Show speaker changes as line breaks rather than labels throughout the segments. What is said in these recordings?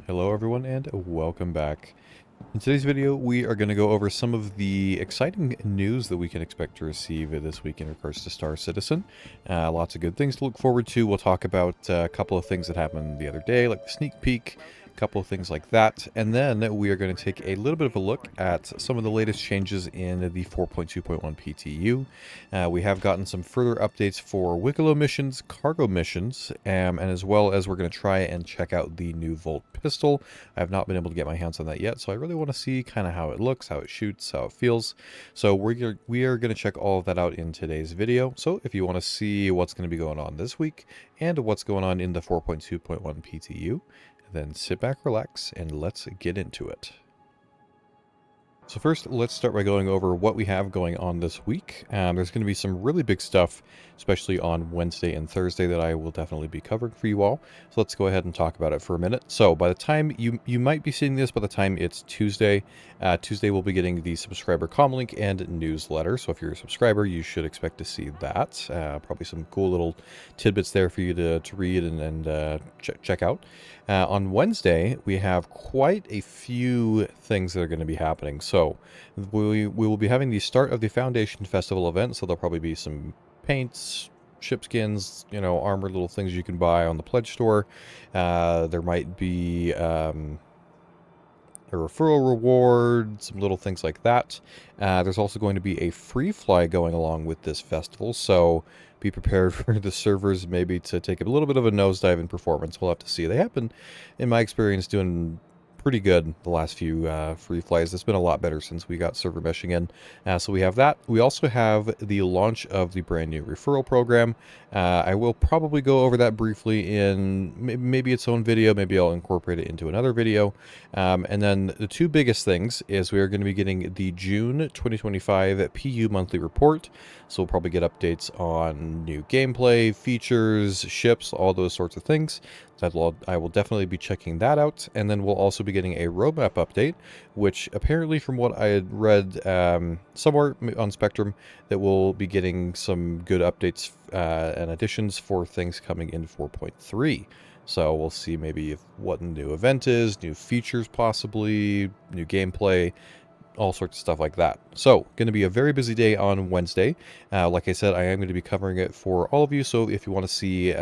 Hello everyone and welcome back. In today's video we are going to go over some of the exciting news that we can expect to receive this week in regards to Star Citizen. Lots of good things to look forward to. We'll talk about a couple of things that happened the other day, like the sneak peek, a couple of things like that, and then we are going to take a little bit of a look at some of the latest changes in the 4.2.1 PTU. We have gotten some further updates for Wikelo missions, cargo missions, and as well as we're going to try and check out the new Volt pistol. I have not been able to get my hands on that yet, so I really want to see kind of how it looks, how it shoots, how it feels. So we are going to check all of that out in today's video. So if you want to see what's going to be going on this week and what's going on in the 4.2.1 PTU, then sit back, relax, and let's get into it. So first, let's start by going over what we have going on this week. There's going to be some really big stuff, especially on Wednesday and Thursday, that I will definitely be covering for you all. So let's go ahead and talk about it for a minute. So by the time you might be seeing this, by the time it's Tuesday, Tuesday we'll be getting the subscriber comm link and newsletter. So if you're a subscriber, you should expect to see that. Probably some cool little tidbits there for you to read and check out. On Wednesday, we have quite a few things that are going to be happening. So we will be having the start of the Foundation Festival event, so there'll probably be some paints, ship skins, armor, little things you can buy on the pledge store. There might be a referral reward, some little things like that. There's also going to be a free fly going along with this festival, so be prepared for the servers maybe to take a little bit of a nosedive in performance. We'll have to see. They have been, in my experience, doing pretty good the last few free flies. It's been a lot better since we got server meshing in. So we have that. We also have the launch of the brand new referral program. I will probably go over that briefly in maybe its own video. Maybe I'll incorporate it into another video. And then the two biggest things is we are going to be getting the June 2025 PU monthly report. So we'll probably get updates on new gameplay, features, ships, all those sorts of things. I will definitely be checking that out. And then we'll also be getting a roadmap update, which apparently from what I had read somewhere on Spectrum, that we'll be getting some good updates and additions for things coming in 4.3. So we'll see maybe what the new event is, new features possibly, new gameplay, all sorts of stuff like that. So, going to be a very busy day on Wednesday. Like I said, I am going to be covering it for all of you, so if you want to see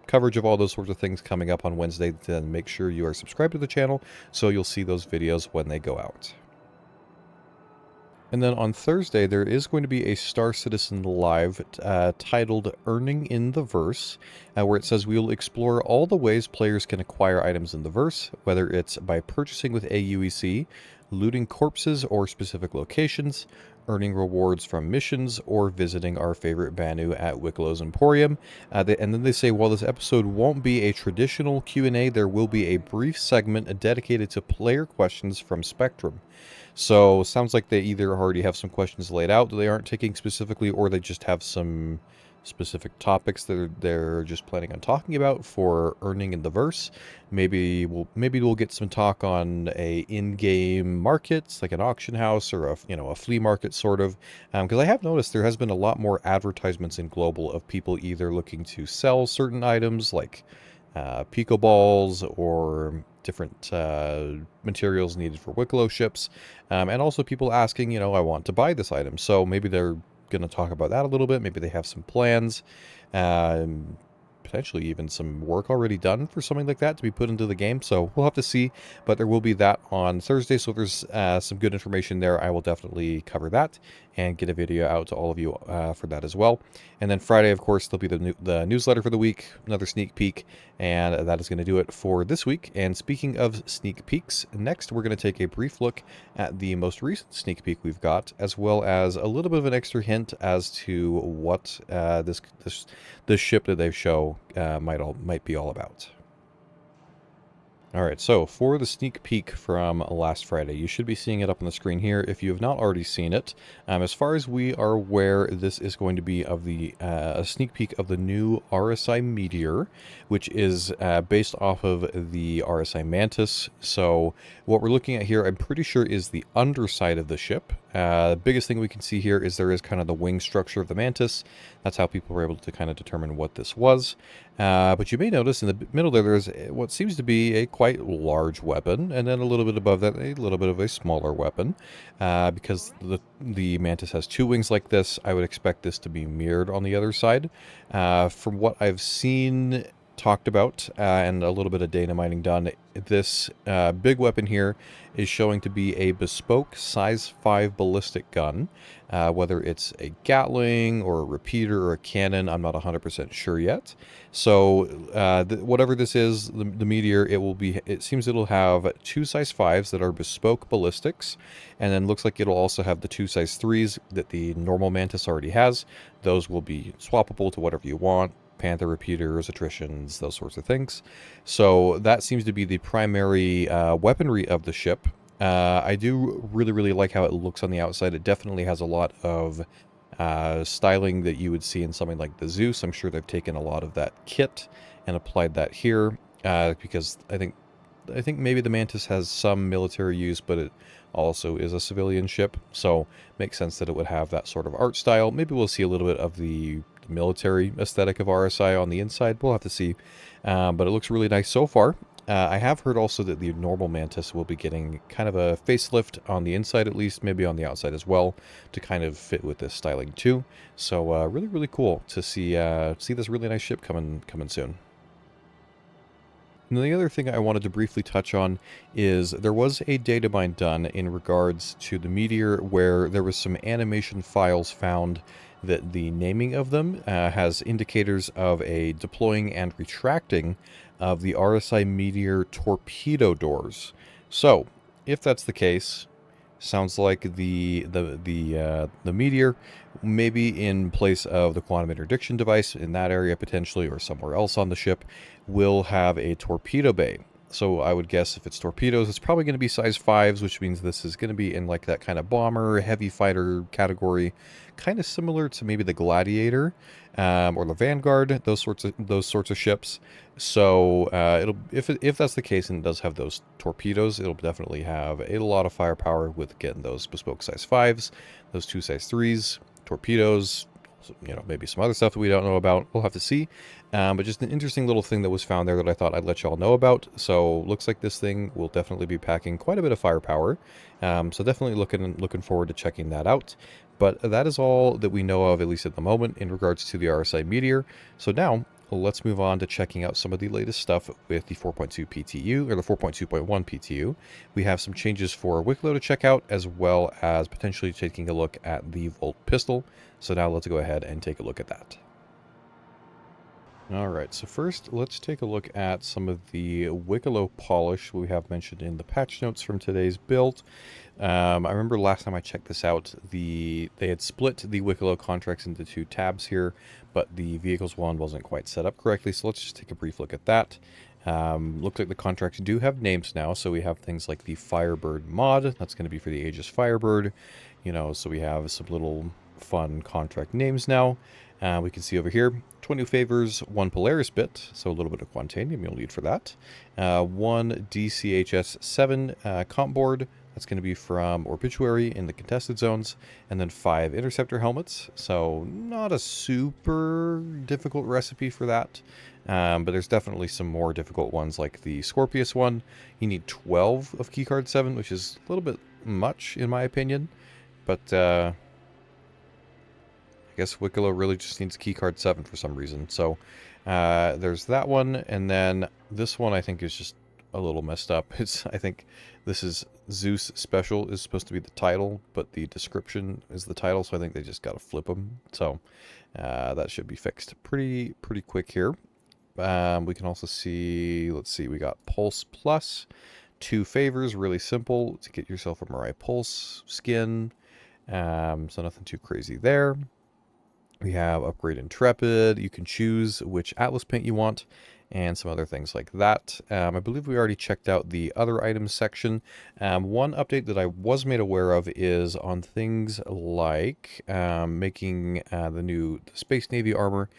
coverage of all those sorts of things coming up on Wednesday, then make sure you are subscribed to the channel, so you'll see those videos when they go out. And then on Thursday, there is going to be a Star Citizen Live titled Earning in the Verse, where it says we will explore all the ways players can acquire items in the verse, whether it's by purchasing with AUEC, looting corpses or specific locations, earning rewards from missions, or visiting our favorite Banu at Wikelo's Emporium. And then they say, while this episode won't be a traditional Q&A, there will be a brief segment dedicated to player questions from Spectrum. So sounds like they either already have some questions laid out that they aren't taking specifically, or they just have some specific topics that they're just planning on talking about for earning in the verse. Maybe we'll get some talk on a in-game markets, like an auction house or a flea market sort of. Because I have noticed there has been a lot more advertisements in Global of people either looking to sell certain items like pico balls or different materials needed for Wikelo ships, and also people asking, I want to buy this item. So maybe they're going to talk about that a little bit. Maybe they have some plans, potentially even some work already done for something like that to be put into the game. So we'll have to see, but there will be that on Thursday. So if there's some good information there, I will definitely cover that and get a video out to all of you for that as well. And then Friday, of course, there'll be the newsletter for the week, another sneak peek, and that is going to do it for this week. And speaking of sneak peeks, next we're going to take a brief look at the most recent sneak peek we've got, as well as a little bit of an extra hint as to what this ship that they show might be all about. Alright, so for the sneak peek from last Friday, you should be seeing it up on the screen here if you have not already seen it. As far as we are aware, this is going to be of a sneak peek of the new RSI Meteor, which is based off of the RSI Mantis. So what we're looking at here, I'm pretty sure, is the underside of the ship. Biggest thing we can see here is there is kind of the wing structure of the Mantis. That's how people were able to kind of determine what this was. But you may notice in the middle there's what seems to be a quite large weapon, and then a little bit above that, a little bit of a smaller weapon. Because the Mantis has two wings like this, I would expect this to be mirrored on the other side. From what I've seen talked about and a little bit of data mining done, this big weapon here is showing to be a bespoke size 5 ballistic gun. Whether it's a Gatling or a repeater or a cannon, I'm not 100% sure yet. So whatever this is, the Meteor, it seems it'll have two size 5s that are bespoke ballistics, and then looks like it'll also have the two size 3s that the normal Mantis already has. Those will be swappable to whatever you want. Panther repeaters, attritions, those sorts of things. So that seems to be the primary weaponry of the ship. I do really like how it looks on the outside. It definitely has a lot of styling that you would see in something like the Zeus. I'm sure they've taken a lot of that kit and applied that here because I think maybe the Mantis has some military use, but it also is a civilian ship, so makes sense that it would have that sort of art style. Maybe we'll see a little bit of the military aesthetic of RSI on the inside. We'll have to see, but it looks really nice so far. I have heard also that the normal Mantis will be getting kind of a facelift on the inside, at least, maybe on the outside as well, to kind of fit with this styling too. So really cool to see this really nice ship coming soon. And the other thing I wanted to briefly touch on is there was a data mine done in regards to the Meteor where there was some animation files found that the naming of them has indicators of a deploying and retracting of the RSI Meteor torpedo doors. So, if that's the case, sounds like the Meteor, maybe in place of the quantum interdiction device in that area potentially, or somewhere else on the ship, will have a torpedo bay. So I would guess if it's torpedoes, it's probably going to be size 5s, which means this is going to be in like that kind of bomber, heavy fighter category, kind of similar to maybe the Gladiator or the Vanguard, those sorts of ships. So if that's the case and it does have those torpedoes, it'll definitely have a lot of firepower with getting those bespoke size 5s, those two size 3s, torpedoes, maybe some other stuff that we don't know about. We'll have to see. But just an interesting little thing that was found there that I thought I'd let y'all know about. So looks like this thing will definitely be packing quite a bit of firepower. So definitely looking forward to checking that out. But that is all that we know of, at least at the moment, in regards to the RSI Meteor. So now let's move on to checking out some of the latest stuff with the 4.2 PTU, or the 4.2.1 PTU. We have some changes for Wikelo to check out, as well as potentially taking a look at the Volt pistol. So now let's go ahead and take a look at that. Alright, so first let's take a look at some of the Wikelo polish we have mentioned in the patch notes from today's build. I remember last time I checked this out, they had split the Wikelo contracts into two tabs here, but the vehicles one wasn't quite set up correctly, so let's just take a brief look at that. Looks like the contracts do have names now, so we have things like the Firebird mod, that's going to be for the Aegis Firebird, so we have some little fun contract names now. We can see over here, 20 favors, 1 Polaris bit, so a little bit of Quantanium you'll need for that. 1 DCHS-7 comp board, that's going to be from Obituary in the contested zones, and then 5 Interceptor helmets, so not a super difficult recipe for that, but there's definitely some more difficult ones like the Scorpius one. You need 12 of keycard 7, which is a little bit much in my opinion, but I guess Wikelo really just needs keycard 7 for some reason. So there's that one, and then this one I think is just a little messed up. I think this is Zeus Special is supposed to be the title, but the description is the title, so I think they just got to flip them. So that should be fixed pretty quick here. We can also see, let's see, we got Pulse Plus, 2 favors, really simple to get yourself a Mirai Pulse skin. So nothing too crazy there. We have Upgrade Intrepid. You can choose which Atlas paint you want and some other things like that. I believe we already checked out the other items section. One update that I was made aware of is on things like making the new Space Navy armor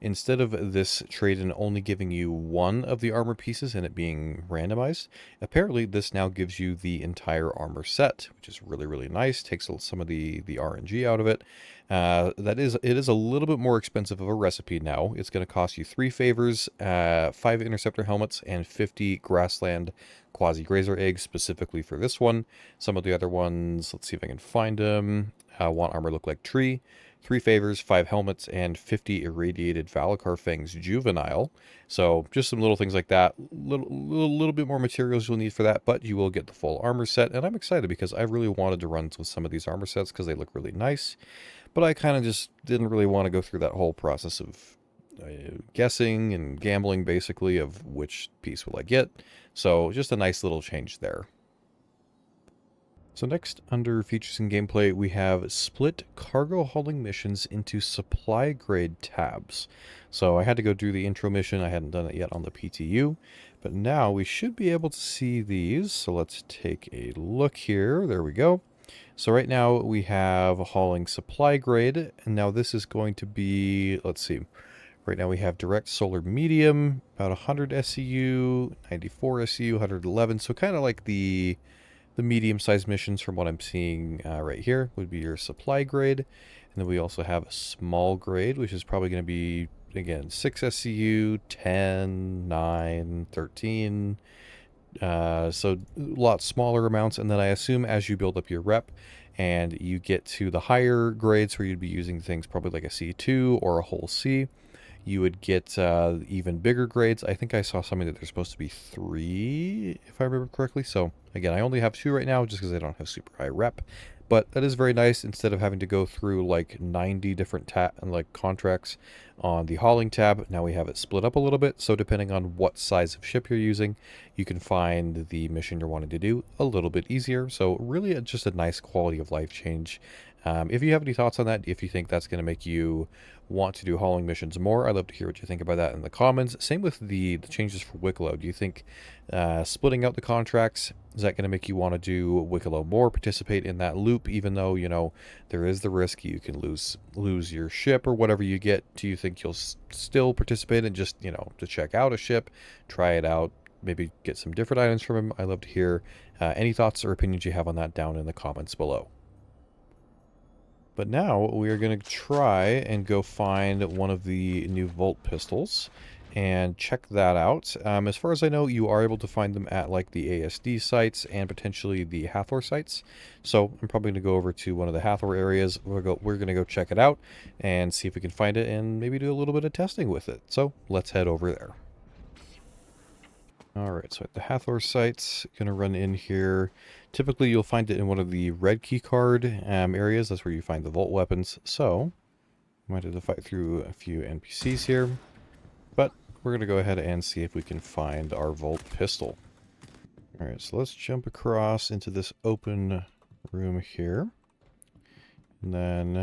instead of this trade-in only giving you one of the armor pieces and it being randomized, apparently this now gives you the entire armor set, which is really, really nice. Takes some of the RNG out of it. It is a little bit more expensive of a recipe now. It's going to cost you 3 favors, 5 interceptor helmets, and 50 grassland quasi-grazer eggs specifically for this one. Some of the other ones, let's see if I can find them. Want armor look like tree. 3 favors, 5 helmets, and 50 irradiated Valacar Fangs juvenile. So just some little things like that. Little bit more materials you'll need for that, but you will get the full armor set. And I'm excited because I really wanted to run with some of these armor sets because they look really nice. But I kind of just didn't really want to go through that whole process of guessing and gambling, basically, of which piece will I get. So just a nice little change there. So next, under features and gameplay, we have split cargo hauling missions into supply grade tabs. So I had to go do the intro mission. I hadn't done it yet on the PTU, but now we should be able to see these. So let's take a look here. There we go. So right now we have hauling supply grade, and now this is going to be, let's see. Right now we have direct solar medium, about 100 SCU, 94 SCU, 111. So kind of like the medium-sized missions from what I'm seeing right here would be your supply grade. And then we also have a small grade, which is probably going to be, again, 6 SCU, 10, 9, 13. So a lot smaller amounts. And then I assume as you build up your rep and you get to the higher grades where you'd be using things probably like a C2 or a whole C, you would get even bigger grades. I think I saw something that there's supposed to be 3, if I remember correctly. So again, I only have 2 right now just because I don't have super high rep. But that is very nice. Instead of having to go through like 90 different contracts on the hauling tab, now we have it split up a little bit. So depending on what size of ship you're using, you can find the mission you're wanting to do a little bit easier. So really just a nice quality of life change. If you have any thoughts on that, if you think that's going to make you want to do hauling missions more, I'd love to hear what you think about that in the comments. Same with the changes for Wikelo. Do you think splitting out the contracts, is that going to make you want to do Wikelo more, participate in that loop, even though, you know, there is the risk you can lose your ship or whatever you get? Do you think you'll still participate in just, you know, to check out a ship, try it out, maybe get some different items from him? I'd love to hear any thoughts or opinions you have on that down in the comments below. But now we are going to try and go find one of the new Volt pistols and check that out. As far as I know, you are able to find them at like the ASD sites and potentially the Hathor sites. So I'm probably going to go over to one of the Hathor areas. We're going to go check it out and see if we can find it and maybe do a little bit of testing with it. So let's head over there. Alright, so at the Hathor sites, going to run in here. Typically you'll find it in one of the red key card areas. That's where you find the Volt weapons. So, might have to fight through a few NPCs here. But we're going to go ahead and see if we can find our Volt pistol. Alright, so let's jump across into this open room here. And then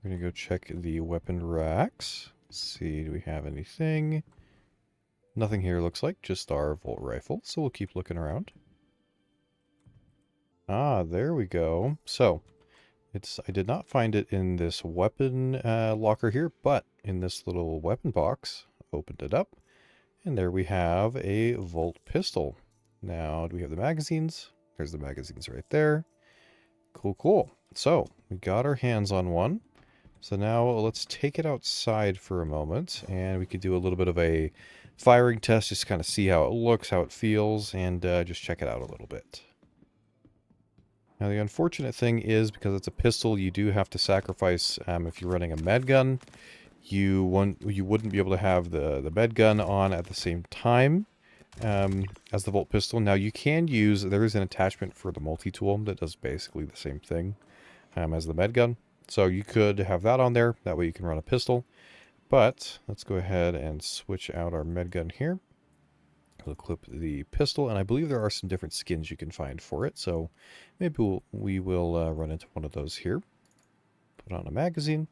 we're going to go check the weapon racks. Let's see, do we have anything? Nothing here looks like, just our Volt rifle, so we'll keep looking around. Ah, there we go. So, I did not find it in this weapon locker here, but in this little weapon box, opened it up, and there we have a Volt pistol. Now, do we have the magazines? There's the magazines right there. Cool, cool. So, we got our hands on one. So now let's take it outside for a moment, and we could do a little bit of a firing test, just kind of see how it looks, how it feels, and just check it out a little bit. Now the unfortunate thing is, because it's a pistol, you do have to sacrifice, if you're running a med gun, you wouldn't be able to have the med gun on at the same time as the Volt pistol. Now you can use, there is an attachment for the multi-tool that does basically the same thing as the med gun. So you could have that on there, that way you can run a pistol. But let's go ahead and switch out our med gun here. We'll equip the pistol, and I believe there are some different skins you can find for it, so maybe we will run into one of those here. Put on a magazine,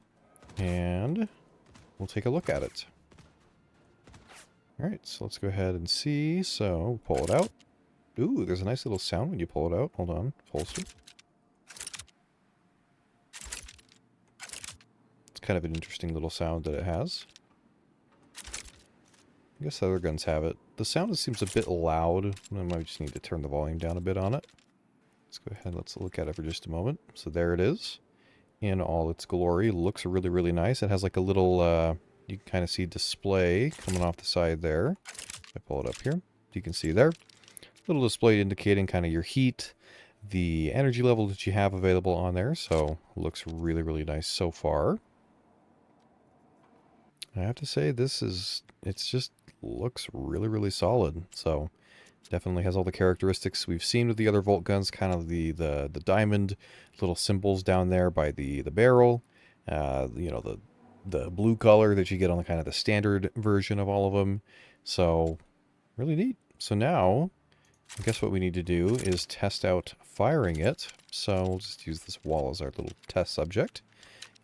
and we'll take a look at it. Alright, so let's go ahead and see. So, pull it out. Ooh, there's a nice little sound when you pull it out. Hold on, holster. Kind of an interesting little sound that it has. I guess other guns have it. The sound seems a bit loud. I might just need to turn the volume down a bit on it. Let's go ahead, let's look at it for just a moment. So there it is, in all its glory. Looks really, really nice. It has like a little, you can kind of see display coming off the side there. If I pull it up here, you can see there. Little display indicating kind of your heat, the energy level that you have available on there. So looks really, really nice so far. I have to say it's just looks really, really solid. So definitely has all the characteristics we've seen with the other Volt guns, kind of the diamond little symbols down there by the barrel. You know, the blue color that you get on the kind of the standard version of all of them. So really neat. So now I guess what we need to do is test out firing it. So we'll just use this wall as our little test subject.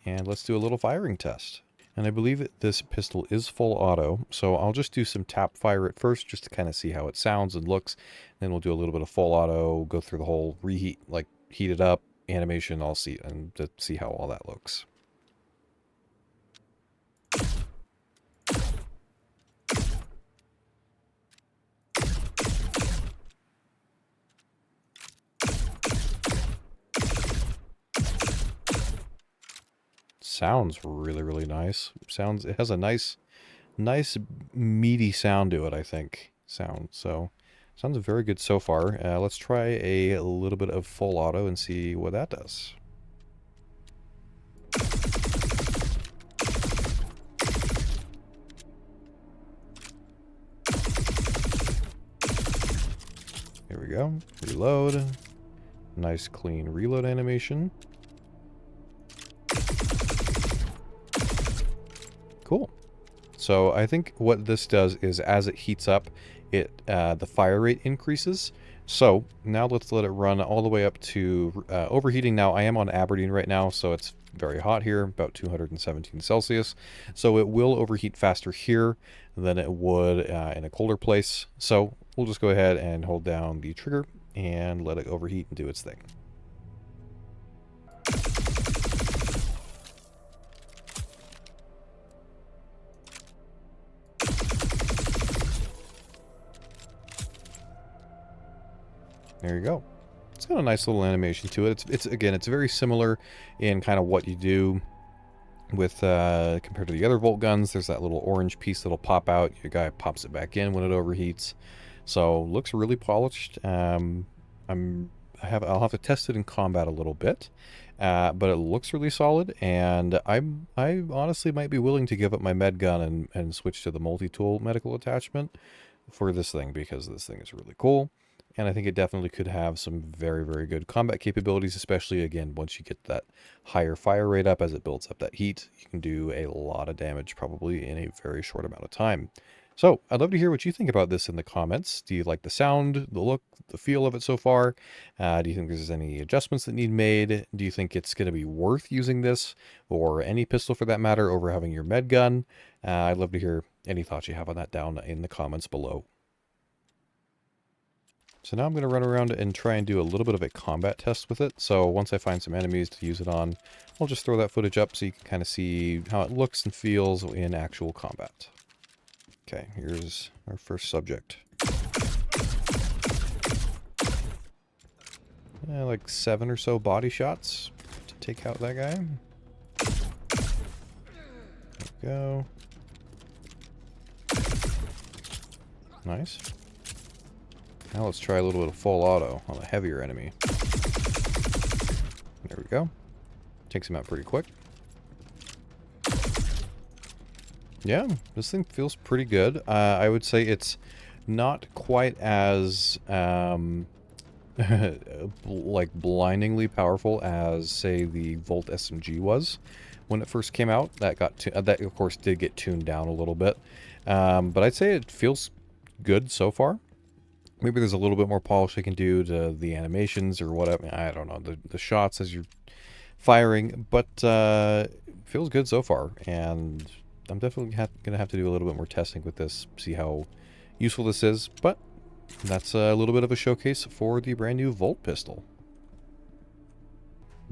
And let's do a little firing test. And I believe this pistol is full auto, so I'll just do some tap fire at first just to kind of see how it sounds and looks. Then we'll do a little bit of full auto, go through the whole reheat, like heat it up, animation, I'll see, and to see how all that looks. Sounds really, really nice. It has a nice meaty sound to it, I think. So sounds very good so far. Let's try a little bit of full auto and see what that does. Here we go. Reload. Nice clean reload animation. Cool. So I think what this does is as it heats up, the fire rate increases. So now let's let it run all the way up to overheating. Now I am on Aberdeen right now, so it's very hot here, about 217 Celsius. So it will overheat faster here than it would in a colder place. So we'll just go ahead and hold down the trigger and let it overheat and do its thing. There you go. It's got a nice little animation to it. It's very similar in kind of what you do with compared to the other Volt guns. There's that little orange piece that'll pop out. Your guy pops it back in when it overheats. So looks really polished. I'll have to test it in combat a little bit, but it looks really solid. And I honestly might be willing to give up my med gun and switch to the multi-tool medical attachment for this thing, because this thing is really cool. And I think it definitely could have some very, very good combat capabilities, especially, again, once you get that higher fire rate up as it builds up that heat. You can do a lot of damage probably in a very short amount of time. So I'd love to hear what you think about this in the comments. Do you like the sound, the look, the feel of it so far? Do you think there's any adjustments that need made? Do you think it's going to be worth using this, or any pistol for that matter, over having your med gun? I'd love to hear any thoughts you have on that down in the comments below. So now I'm going to run around and try and do a little bit of a combat test with it. So once I find some enemies to use it on, I'll just throw that footage up so you can kind of see how it looks and feels in actual combat. Okay, here's our first subject. Like 7 or so body shots to take out that guy. There we go. Nice. Now let's try a little bit of full auto on a heavier enemy. There we go. Takes him out pretty quick. Yeah, this thing feels pretty good. I would say it's not quite as like blindingly powerful as, say, the Volt SMG was when it first came out. That of course did get tuned down a little bit, but I'd say it feels good so far. Maybe there's a little bit more polish I can do to the animations or whatever. I don't know, the shots as you're firing, but feels good so far. And I'm definitely going to have to do a little bit more testing with this, see how useful this is. But that's a little bit of a showcase for the brand new Volt pistol.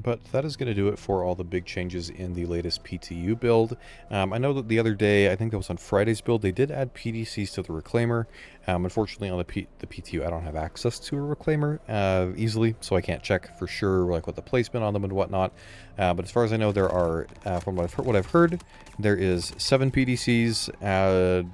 but that is going to do it for all the big changes in the latest PTU build. I know that the other day, I think that was on Friday's build, they did add PDCs to the Reclaimer. Unfortunately, on the PTU, I don't have access to a Reclaimer easily, so I can't check for sure like what the placement on them and whatnot. But as far as I know, there are, from what I've heard, there is 7 PDCs,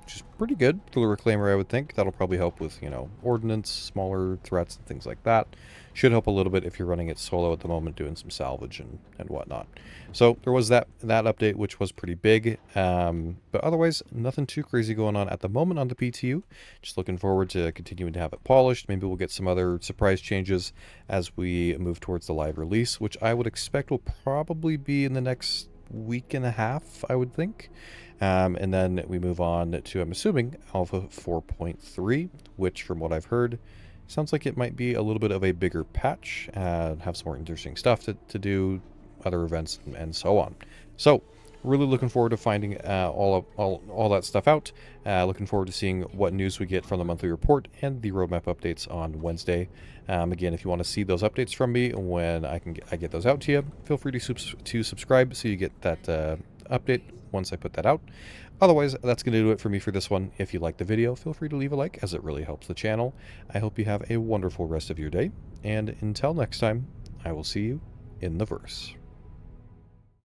which is pretty good for the Reclaimer, I would think. That'll probably help with, you know, ordnance, smaller threats, and things like that. Should help a little bit if you're running it solo at the moment, doing some salvage and whatnot. So there was that update, which was pretty big. But otherwise, nothing too crazy going on at the moment on the PTU. Just looking forward to continuing to have it polished. Maybe we'll get some other surprise changes as we move towards the live release, which I would expect will probably be in the next week and a half, I would think. And then we move on to, I'm assuming, Alpha 4.3, which from what I've heard, sounds like it might be a little bit of a bigger patch, have some more interesting stuff to do, other events, and so on. So, really looking forward to finding all that stuff out. Looking forward to seeing what news we get from the monthly report and the roadmap updates on Wednesday. Again, if you want to see those updates from me when I get those out to you, feel free to subscribe so you get that update once I put that out. Otherwise, that's going to do it for me for this one. If you liked the video, feel free to leave a like, as it really helps the channel. I hope you have a wonderful rest of your day, and until next time, I will see you in the verse.